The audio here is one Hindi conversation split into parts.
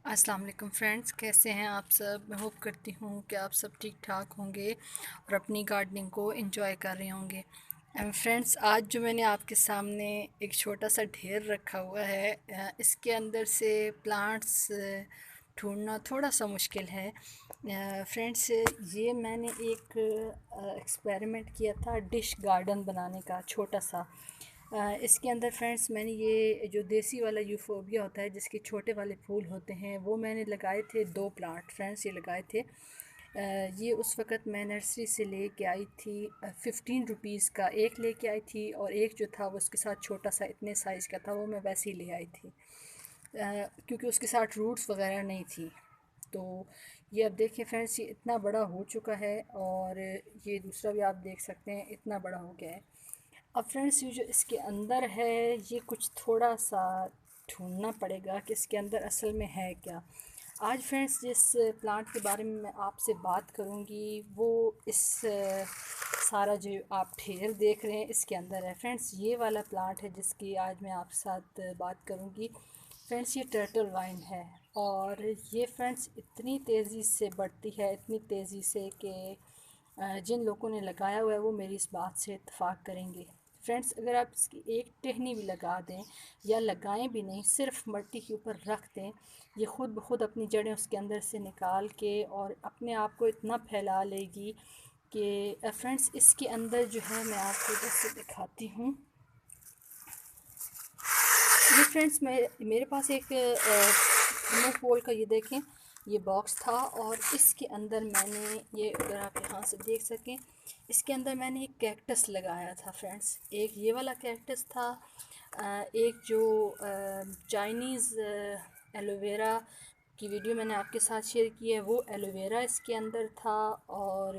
अस्सलाम वालेकुम फ्रेंड्स, कैसे हैं आप सब। मैं होप करती हूँ कि आप सब ठीक ठाक होंगे और अपनी गार्डनिंग को एंजॉय कर रहे होंगे। फ्रेंड्स, आज जो मैंने आपके सामने एक छोटा सा ढेर रखा हुआ है, इसके अंदर से प्लांट्स ढूंढना थोड़ा सा मुश्किल है। फ्रेंड्स, ये मैंने एक एक्सपेरिमेंट किया था डिश गार्डन बनाने का, छोटा सा। इसके अंदर फ्रेंड्स मैंने ये जो देसी वाला यूफोबिया होता है, जिसके छोटे वाले फूल होते हैं, वो मैंने लगाए थे। 2 प्लांट फ्रेंड्स ये लगाए थे। ये उस वक़्त मैं नर्सरी से लेके आई थी। 15 रुपीज़ का एक लेके आई थी, और एक जो था वो उसके साथ छोटा सा इतने साइज़ का था, वो मैं वैसे ही ले आई थी। क्योंकि उसके साथ रूट्स वगैरह नहीं थी। तो ये अब देखिए फ्रेंड्स, ये इतना बड़ा हो चुका है, और ये दूसरा भी आप देख सकते हैं इतना बड़ा हो गया है। अब फ्रेंड्स, ये जो इसके अंदर है, ये कुछ थोड़ा सा ढूंढना पड़ेगा कि इसके अंदर असल में है क्या। आज फ्रेंड्स, जिस प्लांट के बारे में मैं आपसे बात करूंगी, वो इस सारा जो आप ढेर देख रहे हैं इसके अंदर है। फ्रेंड्स, ये वाला प्लांट है जिसकी आज मैं आपके साथ बात करूंगी। फ्रेंड्स, ये टर्टल वाइन है, और ये फ्रेंड्स इतनी तेज़ी से बढ़ती है, इतनी तेज़ी से कि जिन लोगों ने लगाया हुआ है वो मेरी इस बात से इत्तेफाक करेंगे। फ्रेंड्स, अगर आप इसकी एक टहनी भी लगा दें या लगाएं भी नहीं, सिर्फ मिट्टी के ऊपर रख दें, ये ख़ुद ब खुद अपनी जड़ें उसके अंदर से निकाल के और अपने आप को इतना फैला लेगी कि फ्रेंड्स, इसके अंदर जो है, मैं आपको जैसे दिखाती हूँ। ये फ्रेंड्स, मेरे पास एक थर्मोकोल का, ये देखें, ये बॉक्स था, और इसके अंदर मैंने, ये अगर आप यहाँ से देख सकें, इसके अंदर मैंने एक कैक्टस लगाया था फ्रेंड्स। एक ये वाला कैक्टस था, एक जो चाइनीज़ एलोवेरा की वीडियो मैंने आपके साथ शेयर की है, वो एलोवेरा इसके अंदर था, और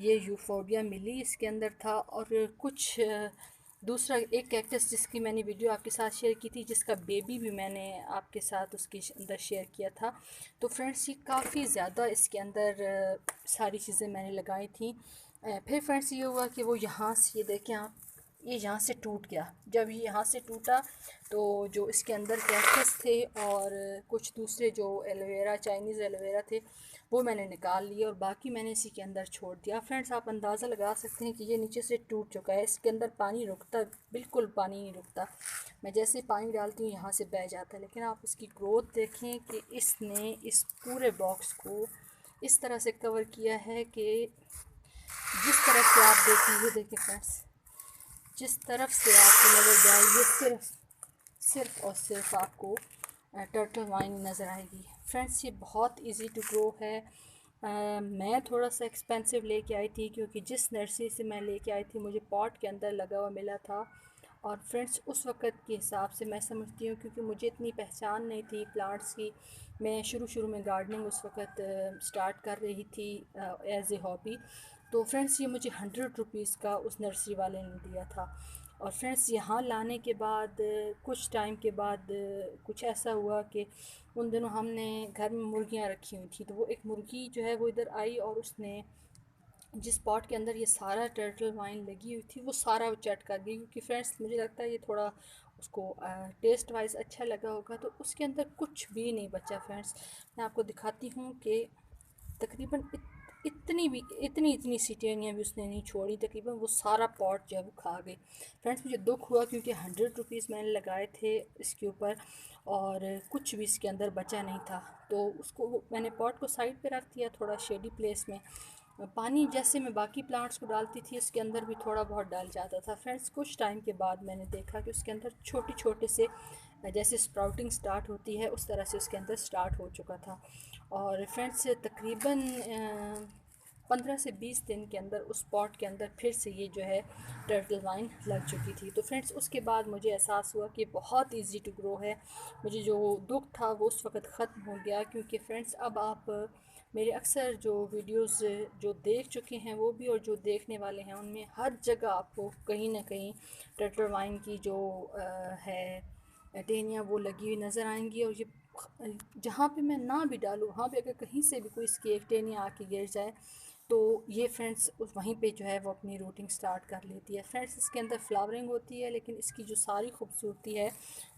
ये यूफोबिया मिली इसके अंदर था, और कुछ दूसरा एक कैक्टस जिसकी मैंने वीडियो आपके साथ शेयर की थी, जिसका बेबी भी मैंने आपके साथ उसके अंदर शेयर किया था। तो फ्रेंड्स, ये काफ़ी ज़्यादा इसके अंदर सारी चीज़ें मैंने लगाई थी। फिर फ्रेंड्स, ये हुआ कि वो यहाँ से, ये देखें आप, ये यहाँ से टूट गया। जब ये यहाँ से टूटा, तो जो इसके अंदर कैक्टस थे और कुछ दूसरे जो एलोवेरा, चाइनीज़ एलोवेरा थे, वो मैंने निकाल लिए, और बाकी मैंने इसी के अंदर छोड़ दिया। फ्रेंड्स, आप अंदाज़ा लगा सकते हैं कि ये नीचे से टूट चुका है। इसके अंदर पानी रुकता, बिल्कुल पानी नहीं रुकता। मैं जैसे पानी डालती हूँ यहाँ से बह जाता है। लेकिन आप इसकी ग्रोथ देखें कि इसने इस पूरे बॉक्स को इस तरह से कवर किया है कि जिस तरफ से आप देखें, ये देखें फ्रेंड्स, जिस तरफ से आपको नज़र जाए, ये सिर्फ और सिर्फ आपको टर्टल वाइन नज़र आएगी। फ्रेंड्स, ये बहुत इजी टू ग्रो है। मैं थोड़ा सा एक्सपेंसिव लेके आई थी, क्योंकि जिस नर्सरी से मैं लेके आई थी, मुझे पॉट के अंदर लगा हुआ मिला था। और फ्रेंड्स, उस वक़्त के हिसाब से मैं समझती हूँ, क्योंकि मुझे इतनी पहचान नहीं थी प्लांट्स की। मैं शुरू में गार्डनिंग उस वक़्त स्टार्ट कर रही थी एज़ ए हॉबी। तो फ्रेंड्स, ये मुझे 100 रुपीज़ का उस नर्सरी वाले ने दिया था। और फ्रेंड्स, यहाँ लाने के बाद कुछ टाइम के बाद कुछ ऐसा हुआ कि उन दिनों हमने घर में मुर्गियाँ रखी हुई थी, तो वो एक मुर्गी जो है वो इधर आई, और उसने जिस पॉट के अंदर ये सारा टर्टल वाइन लगी हुई थी, वो सारा वो चट कर गई। क्योंकि फ्रेंड्स, मुझे लगता है ये थोड़ा उसको टेस्ट वाइज अच्छा लगा होगा, तो उसके अंदर कुछ भी नहीं बचा। फ्रेंड्स, मैं आपको दिखाती हूँ कि तकरीबन इतनी इतनी सी टहनियाँ भी उसने नहीं छोड़ी। तकरीबन वो सारा पॉट जो है वो खा गई। फ्रेंड्स, मुझे दुख हुआ, क्योंकि 100 रुपीज़ मैंने लगाए थे इसके ऊपर, और कुछ भी इसके अंदर बचा नहीं था। तो उसको मैंने पॉट को साइड पे रख दिया, थोड़ा शेडी प्लेस में। पानी जैसे मैं बाकी प्लांट्स को डालती थी, उसके अंदर भी थोड़ा बहुत डाल जाता था। फ्रेंड्स, कुछ टाइम के बाद मैंने देखा कि उसके अंदर छोटे छोटे से, जैसे स्प्राउटिंग स्टार्ट होती है, उस तरह से उसके अंदर स्टार्ट हो चुका था। और फ्रेंड्स, तकरीबन 15 से 20 दिन के अंदर उस पॉट के अंदर फिर से ये जो है टर्टल वाइन लग चुकी थी। तो फ्रेंड्स, उसके बाद मुझे एहसास हुआ कि बहुत इजी टू ग्रो है। मुझे जो दुख था वो उस वक़्त ख़त्म हो गया, क्योंकि फ्रेंड्स, अब आप मेरे अक्सर जो वीडियोस जो देख चुके हैं वो भी, और जो देखने वाले हैं, उनमें हर जगह आपको कहीं ना कहीं टर्टल वाइन की जो है टहनियाँ वो लगी हुई नज़र आएंगी। और ये जहाँ पे मैं ना भी डालूँ, वहाँ पे अगर कहीं से भी कोई इसकी एक टहनियाँ आके गिर जाए, तो ये फ्रेंड्स उस वहीं पे जो है वो अपनी रूटिंग स्टार्ट कर लेती है। फ्रेंड्स इसके अंदर फ्लावरिंग होती है, लेकिन इसकी जो सारी खूबसूरती है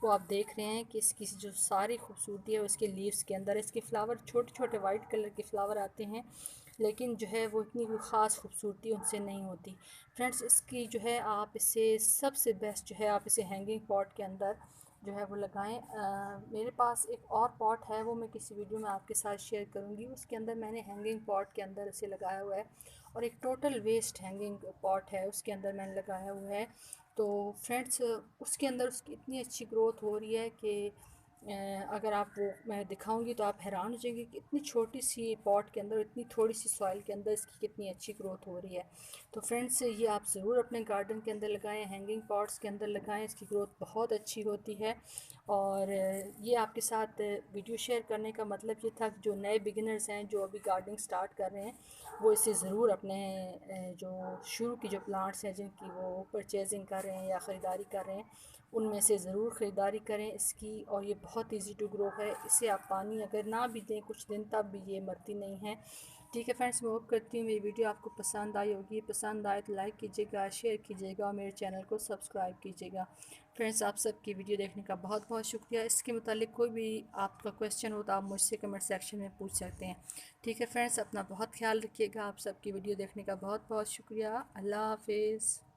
वो आप देख रहे हैं कि इसकी जो सारी खूबसूरती है वो इसके लीव्स के अंदर। इसके फ्लावर छोटे छोटे वाइट कलर के फ्लावर आते हैं, लेकिन जो है वो इतनी कोई ख़ास खूबसूरती उनसे नहीं होती। फ्रेंड्स इसकी जो है आप इसे सबसे बेस्ट जो है आप इसे हैंगिंग पॉट के अंदर जो है वो लगाएं। मेरे पास एक और पॉट है, वो मैं किसी वीडियो में आपके साथ शेयर करूंगी। उसके अंदर मैंने हैंगिंग पॉट के अंदर इसे लगाया हुआ है, और एक टोटल वेस्ट हैंगिंग पॉट है उसके अंदर मैंने लगाया हुआ है। तो फ्रेंड्स उसके अंदर उसकी इतनी अच्छी ग्रोथ हो रही है कि अगर आप वो मैं दिखाऊंगी तो आप हैरान हो जाएंगे कि इतनी छोटी सी पॉट के अंदर, इतनी थोड़ी सी सॉइल के अंदर इसकी कितनी अच्छी ग्रोथ हो रही है। तो फ्रेंड्स ये आप ज़रूर अपने गार्डन के अंदर लगाएं, हैंगिंग पॉट्स के अंदर लगाएं, इसकी ग्रोथ बहुत अच्छी होती है। और ये आपके साथ वीडियो शेयर करने का मतलब ये था कि जो नए बिगिनर्स हैं, जो अभी गार्डनिंग स्टार्ट कर रहे हैं, वो इसे ज़रूर अपने जो शुरू की जो प्लांट्स हैं जिनकी वो परचेजिंग कर रहे हैं या ख़रीदारी कर रहे हैं, उनमें से ज़रूर ख़रीदारी करें इसकी। और ये बहुत ईजी टू ग्रो है, इसे आप पानी अगर ना भी दें कुछ दिन तब भी ये मरती नहीं है। ठीक है फ्रेंड्स, मैं होप करती हूँ मेरी वीडियो आपको पसंद आई होगी। पसंद आए तो लाइक कीजिएगा, शेयर कीजिएगा और मेरे चैनल को सब्सक्राइब कीजिएगा। फ्रेंड्स आप सबकी वीडियो देखने का बहुत बहुत शुक्रिया। इसके मुतालिक कोई भी आपका क्वेश्चन हो तो आप मुझसे कमेंट सेक्शन में पूछ सकते हैं। ठीक है फ्रेंड्स, अपना बहुत ख्याल रखिएगा। आप सबकी वीडियो देखने का बहुत बहुत शुक्रिया। अल्लाह हाफिज़।